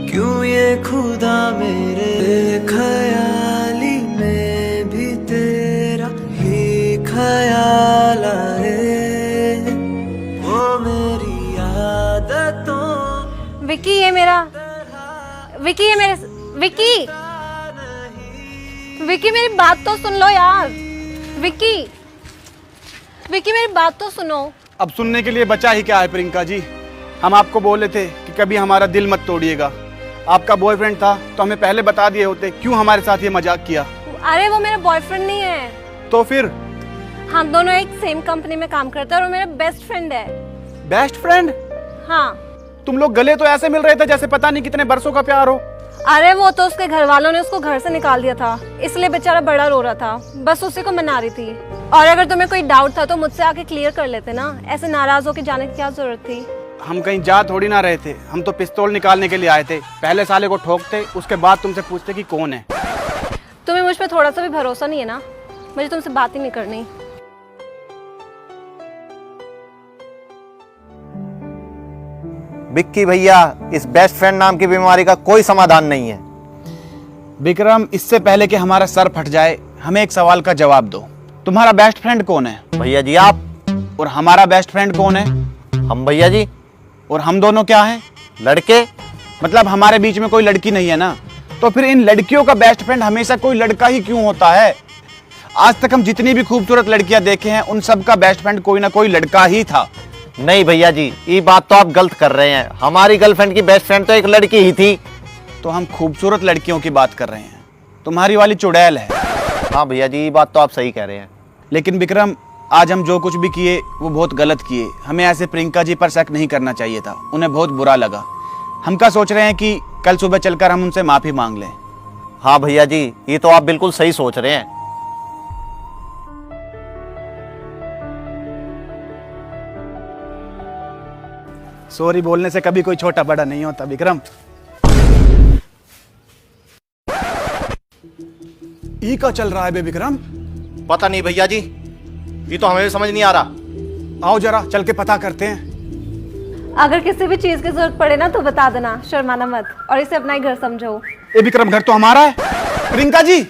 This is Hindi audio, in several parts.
क्यों ये खुदा मेरे ख्याली में भी तेरा ही ख्याल आए, वो मेरी आदतों। विकी ये मेरा विकी विकी मेरी बात तो सुन लो यार। विकी मेरी बात तो सुनो। अब सुनने के लिए बचा ही क्या है प्रियंका जी। हम आपको बोले थे कि कभी हमारा दिल मत तोड़िएगा। आपका बॉयफ्रेंड था तो हमें पहले बता दिए होते, क्यों हमारे साथ ये मजाक किया? अरे वो मेरा बॉयफ्रेंड नहीं है। तो फिर? हम दोनों एक सेम कंपनी में काम करते हैं और वो मेरा बेस्ट फ्रेंड है। Best friend? हाँ। तुम लोग गले तो ऐसे मिल रहे थे जैसे पता नहीं कितने बरसों का प्यार हो। अरे वो तो उसके घर वालों ने उसको घर से निकाल दिया था, इसलिए बेचारा बड़ा रो रहा था। बस उसी को मना रही थी। और अगर तुम्हें कोई डाउट था तो मुझसे आके क्लियर कर लेते ना, ऐसे नाराज होकर जाने की क्या जरूरत थी? हम कहीं जा थोड़ी ना रहे थे, हम तो पिस्तौल निकालने के लिए आए थे। पहले साले को ठोकते, उसके बाद तुमसे पूछते कि कौन है। तुम्हें मुझ पे थोड़ा सा भी भरोसा नहीं है ना? मुझे तुमसे बात ही नहीं करनी। विक्की भैया, इस बेस्ट फ्रेंड नाम की बीमारी का कोई समाधान नहीं है। विक्रम, इससे पहले कि हमारा सर फट जाए, हमें एक सवाल का जवाब दो। तुम्हारा बेस्ट फ्रेंड कौन है? भैया जी आप। और हमारा बेस्ट फ्रेंड कौन है? हम भैया जी। और हम दोनों क्या हैं? लड़के। मतलब हमारे बीच में कोई लड़की नहीं है ना? तो फिर इन लड़कियों का बेस्ट फ्रेंड हमेशा कोई लड़का ही क्यों होता है? आज तक हम जितनी भी खूबसूरत लड़कियां देखे हैं, उन सब का बेस्ट फ्रेंड कोई ना कोई लड़का ही था। नहीं भैया जी, ये बात तो आप गलत कर रहे हैं। हमारी गर्लफ्रेंड की बेस्ट फ्रेंड तो एक लड़की ही थी। तो हम खूबसूरत लड़कियों की बात कर रहे हैं, तुम्हारी वाली चुड़ैल है। हाँ भैया जी, ये बात तो आप सही कह रहे हैं। लेकिन विक्रम, आज हम जो कुछ भी किए वो बहुत गलत किए। हमें ऐसे प्रियंका जी पर शक नहीं करना चाहिए था, उन्हें बहुत बुरा लगा। हम क्या सोच रहे हैं कि कल सुबह चलकर हम उनसे माफी मांग लें। हाँ भैया जी, ये तो आप बिल्कुल सही सोच रहे हैं। सॉरी बोलने से कभी कोई छोटा बड़ा नहीं होता विक्रम। ई का चल रहा है बे विक्रम? पता नहीं भैया जी, ये तो हमें भी समझ नहीं आ रहा। आओ जरा चल के पता करते हैं। अगर किसी भी चीज की जरूरत पड़े ना तो बता देना, शर्माना मत, और इसे अपना ही घर समझो। ए विक्रम, घर तो हमारा है। प्रियंका जी,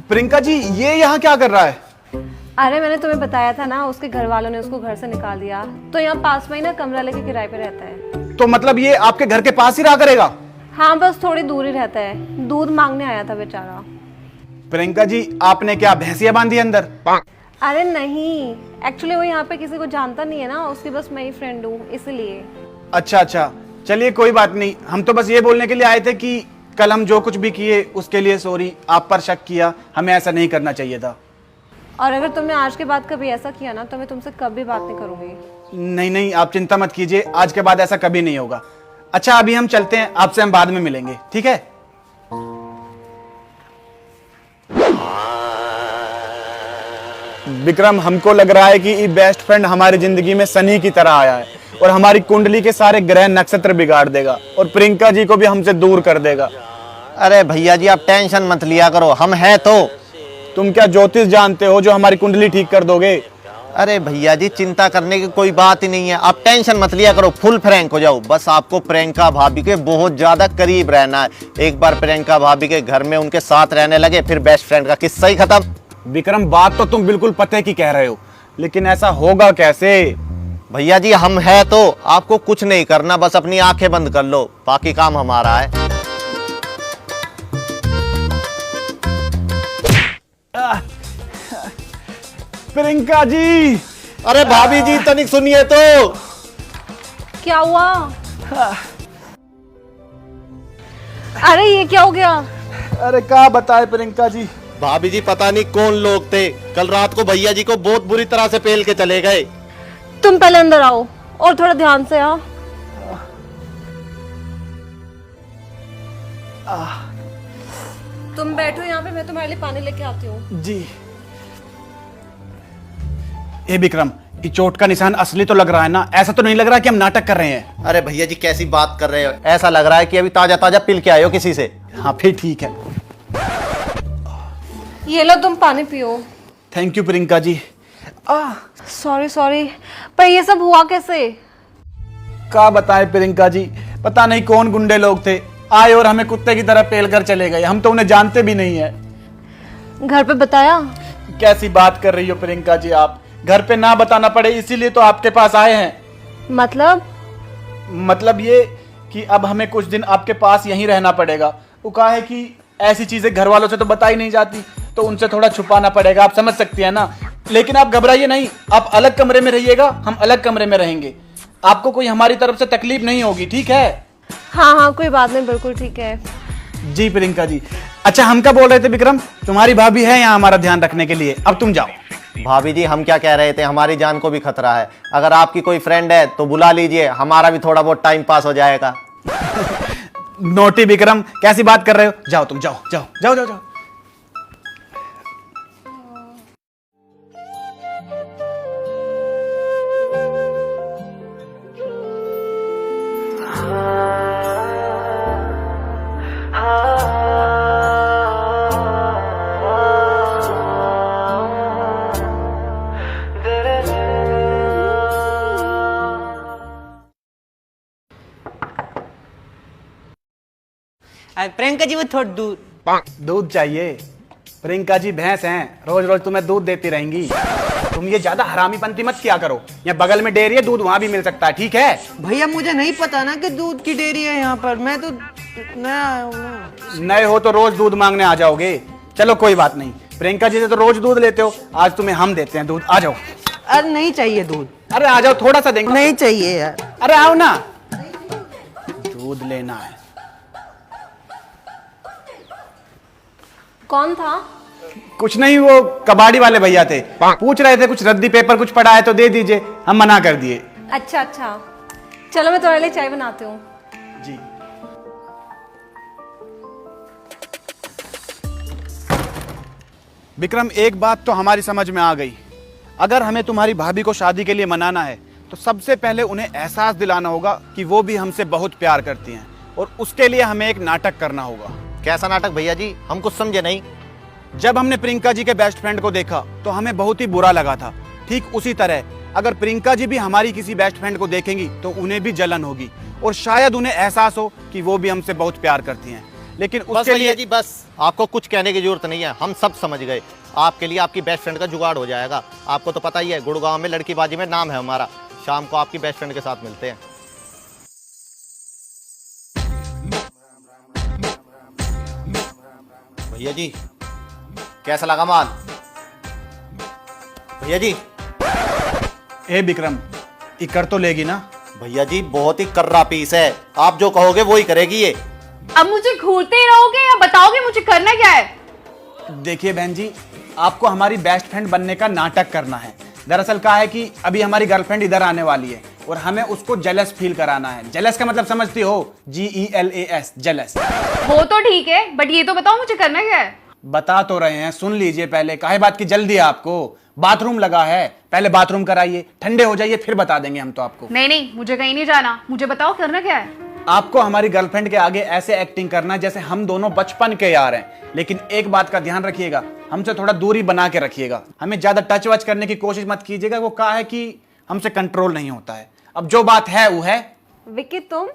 प्रियंका जी, ये यहाँ क्या कर रहा है? अरे मैंने तुम्हें बताया था ना, उसके घर वालों ने उसको घर से निकाल दिया, तो यहाँ पास में ही ना कमरा लेके किराए पे रहता है। तो मतलब ये आपके घर के पास ही रहा करेगा? हाँ, बस थोड़ी दूर ही रहता है। दूध मांगने आया था बेचारा। प्रियंका जी, आपने क्या भैंसिया बांधी अंदर? अरे नहीं, एक्चुअली वो यहाँ पे किसी को जानता नहीं है ना, उसकी बस मैं ही फ्रेंड हूँ, इसलिए। अच्छा अच्छा, चलिए कोई बात नहीं। हम तो बस ये बोलने के लिए आए थे कि कल हम जो कुछ भी किए उसके लिए सॉरी। आप पर शक किया, हमें ऐसा नहीं करना चाहिए था। और अगर तुमने आज के बाद कभी ऐसा किया ना तो मैं तुमसे कभी बात नहीं करूंगी। नहीं नहीं, आप चिंता मत कीजिए, आज के बाद ऐसा कभी नहीं होगा। अच्छा, अभी हम चलते हैं, आपसे हम बाद में मिलेंगे, ठीक है? विक्रम, हमको लग रहा है कि ये बेस्ट फ्रेंड हमारी जिंदगी में शनि की तरह आया है और हमारी कुंडली के सारे ग्रह नक्षत्र बिगाड़ देगा और प्रियंका जी को भी हमसे दूर कर देगा। अरे भैया जी, आप टेंशन मत लिया करो, हम हैं तो। तुम क्या ज्योतिष जानते हो जो हमारी कुंडली ठीक कर दोगे? अरे भैया जी, चिंता करने की कोई बात ही नहीं है। आप टेंशन मत लिया करो, फुल फ्रैंक हो जाओ। बस आपको प्रियंका भाभी के बहुत ज्यादा करीब रहना है। एक बार प्रियंका भाभी के घर में उनके साथ रहने लगे, फिर बेस्ट फ्रेंड का किस्सा ही खत्म। विक्रम, बात तो तुम बिल्कुल पते की कह रहे हो, लेकिन ऐसा होगा कैसे? भैया जी, हम हैं तो। आपको कुछ नहीं करना, बस अपनी आंखें बंद कर लो, बाकी काम हमारा है। प्रियंका जी! अरे भाभी जी, तनिक सुनिए तो। क्या हुआ? अरे ये क्या हो गया? अरे क्या बताए प्रियंका जी। भाभी जी, पता नहीं कौन लोग थे, कल रात को भैया जी को बहुत बुरी तरह से पेल के चले गए। तुम पहले अंदर आओ और थोड़ा ध्यान से आओ। तुम बैठो यहाँ पे, मैं तुम्हारे लिए पानी लेके आती हूँ। जी। ए विक्रम, ये चोट का निशान असली तो लग रहा है ना? ऐसा तो नहीं लग रहा कि हम नाटक कर रहे हैं? अरे भैया जी, कैसी बात कर रहे हो? ऐसा लग रहा है कि अभी ताजा ताजा पिल के आए हो किसी से। हाँ फिर ठीक है। ये लो तुम पानी पियो। Thank you Priyanka ji. Sorry sorry, पर ये सब हुआ कैसे? क्या बताएं प्रियंका जी, पता नहीं कौन गुंडे लोग थे, आए और हमें कुत्ते की तरह पेल कर चले गए। हम तो उन्हें जानते भी नहीं है। घर पे बताया? कैसी बात कर रही हो प्रियंका जी आप? घर पे ना बताना पड़े इसीलिए तो आपके पास आए हैं। मतलब ये कि अब हमें कुछ दिन आपके पास यहीं रहना पड़ेगा। वो कहा है कि ऐसी चीजें घर वालों से तो बताई नहीं जाती, तो उनसे थोड़ा छुपाना पड़ेगा, आप समझ सकती है ना। लेकिन आप घबराइए नहीं, आप अलग कमरे में रहिएगा, हम अलग कमरे में रहेंगे। आपको कोई हमारी तरफ से तकलीफ नहीं होगी, ठीक है? हाँ कोई बात नहीं, बिल्कुल ठीक है। जी प्रियंका जी। अच्छा हम क्या बोल रहे थे विक्रम, तुम्हारी भाभी है यहाँ हमारा ध्यान रखने के लिए, अब तुम जाओ। भाभी जी हम क्या कह रहे थे, हमारी जान को भी खतरा है। अगर आपकी कोई फ्रेंड है तो बुला लीजिए, हमारा भी थोड़ा बहुत टाइम पास हो जाएगा। नोटी विक्रम, कैसी बात कर रहे हो? जाओ तुम, जाओ जाओ जाओ जाओ जाओ। प्रियंका जी वो थोड़ा दूर। दूध चाहिए? प्रियंका जी भैंस हैं, रोज रोज तुम्हें दूध देती रहेंगी। तुम ये ज्यादा हरामीपंती मत किया करो। यहाँ बगल में डेयरी है, दूध वहां भी मिल सकता है, ठीक है? भैया मुझे नहीं पता ना कि दूध की डेयरी है यहाँ पर, मैं तो नया आया हूँ ना। नए हो तो रोज दूध मांगने आ जाओगे। चलो कोई बात नहीं, प्रियंका जी से तो रोज दूध लेते हो, आज तुम्हें हम देते हैं दूध। आ जाओ। अरे नहीं चाहिए दूध। अरे आ जाओ, थोड़ा सा देंगे। नहीं चाहिए यार। अरे आओ ना, दूध लेना है। कौन था? कुछ नहीं, वो कबाड़ी वाले भैया थे, पूछ रहे थे कुछ रद्दी पेपर कुछ पड़ा है तो दे दीजिए, हम मना कर दिए। अच्छा अच्छा, चलो मैं तुम्हारे लिए चाय बनाती हूँ। जी। विक्रम एक बात तो हमारी समझ में आ गई, अगर हमें तुम्हारी भाभी को शादी के लिए मनाना है तो सबसे पहले उन्हें एहसास दिलाना होगा कि वो भी हमसे बहुत प्यार करती हैं, और उसके लिए हमें एक नाटक करना होगा। कैसा नाटक भैया जी, हम कुछ समझे नहीं। जब हमने प्रियंका जी के बेस्ट फ्रेंड को देखा तो हमें बहुत ही बुरा लगा था, ठीक उसी तरह अगर प्रियंका जी भी हमारी किसी बेस्ट फ्रेंड को देखेंगी तो उन्हें भी जलन होगी, और शायद उन्हें एहसास हो कि वो भी हमसे बहुत प्यार करती हैं। लेकिन उसके लिए जी बस, आपको कुछ कहने की जरूरत नहीं है, हम सब समझ गए। आपके लिए आपकी बेस्ट फ्रेंड का जुगाड़ हो जाएगा। आपको तो पता ही है, गुड़गांव में लड़कीबाजी में नाम है हमारा। शाम को आपकी बेस्ट फ्रेंड के साथ मिलते हैं। भैया जी कैसा लगा माल? भैया जी। ए विक्रम, ये कर तो लेगी ना? भैया जी बहुत ही कर्रा पीस है, आप जो कहोगे वो ही करेगी ये। अब मुझे घूरते ही रहोगे या बताओगे मुझे करना क्या है? देखिए बहन जी, आपको हमारी बेस्ट फ्रेंड बनने का नाटक करना है। दरअसल क्या है कि अभी हमारी गर्लफ्रेंड इधर आने वाली है और हमें उसको जेलस फील कराना है। जेलस का मतलब समझती हो? GELAS, jealous. वो तो ठीक है, बट ये तो बताओ मुझे करना क्या है? बता तो रहे हैं, सुन लीजिए पहले। काहे बात की जल्दी है आपको? बाथरूम लगा है, पहले बाथरूम कराइए, ठंडे हो जाइए, फिर बता देंगे हम तो आपको। नहीं नहीं, मुझे कहीं नहीं जाना, मुझे बताओ करना क्या है? आपको हमारी गर्लफ्रेंड के आगे ऐसे एक्टिंग करना है जैसे हम दोनों बचपन के यार हैं। लेकिन एक बात का ध्यान रखिएगा, हमसे थोड़ा दूरी बना के रखिएगा। हमें ज्यादा टच वच करने की कोशिश मत कीजिएगा। वो कहा है कि हमसे कंट्रोल नहीं होता है। अब जो बात है वो है। विक्की तुम?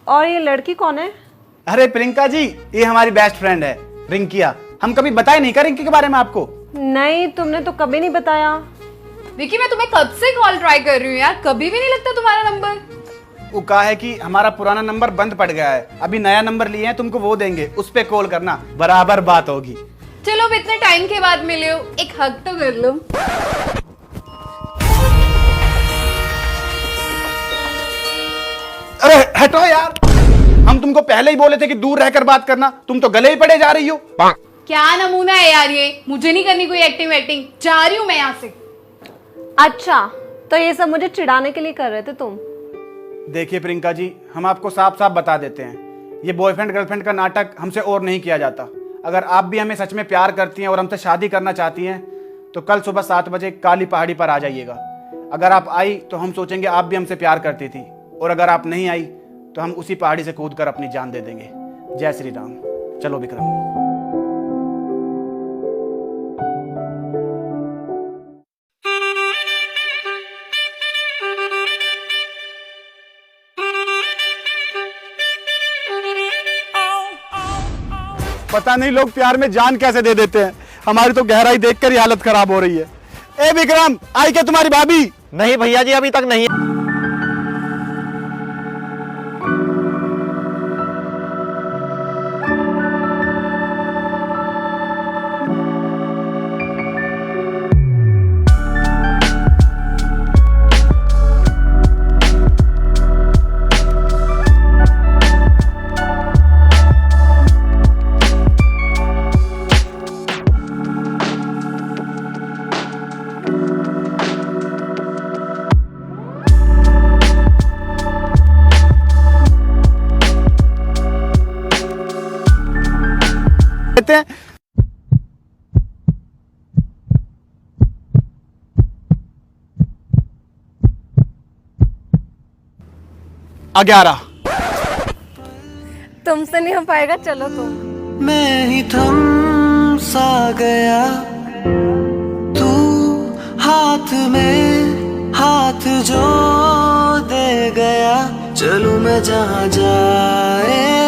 और ये लड़की कौन है? अरे प्रियंका जी, ये हमारी बेस्ट फ्रेंड है रिंकिया। हम कभी बताए नहीं क्या रिंकी के बारे में आपको? नहीं, तुमने तो कभी नहीं बताया। विकी मैं तुम्हें कब से कॉल ट्राई कर रही हूँ यार, कभी भी नहीं लगता तुम्हारा नंबर। वो कहा है कि हमारा पुराना नंबर बंद पड़ गया है, अभी नया नंबर लिए हैं, तुमको वो देंगे, उस पे कॉल करना, बराबर बात होगी। चलो अब इतने टाइम के बाद मिले हो, एक हग तो कर लो। अरे हटो यार, हम तुमको पहले ही बोले थे कि दूर रहकर बात करना, तुम तो गले ही पड़े जा रही हो। क्या नमूना है यार ये, मुझे नहीं करनी कोई एक्टिंग वेक्टिंग, जा रही हूँ मैं यहाँ से। अच्छा, तो ये सब मुझे चिढ़ाने के लिए कर रहे थे तुम? देखिए प्रियंका जी, हम आपको साफ साफ बता देते हैं, ये बॉयफ्रेंड गर्लफ्रेंड का नाटक हमसे और नहीं किया जाता। अगर आप भी हमें सच में प्यार करती हैं और हमसे शादी करना चाहती हैं तो कल सुबह 7 बजे काली पहाड़ी पर आ जाइएगा। अगर आप आई तो हम सोचेंगे आप भी हमसे प्यार करती थी, और अगर आप नहीं आई तो हम उसी पहाड़ी से कूद कर अपनी जान दे देंगे। जय श्री राम। चलो विक्रम। पता नहीं लोग प्यार में जान कैसे दे देते हैं। हमारी तो गहराई देखकर ही हालत खराब हो रही है। ए विक्रम, आई क्या तुम्हारी भाभी? नहीं भैया जी, अभी तक नहीं। कहते हैं ग्यारह। तुमसे नहीं हो पाएगा, चलो तुम। मैं ही थम सा गया, तू हाथ में हाथ जो दे गया, चलूं मैं जहां जाए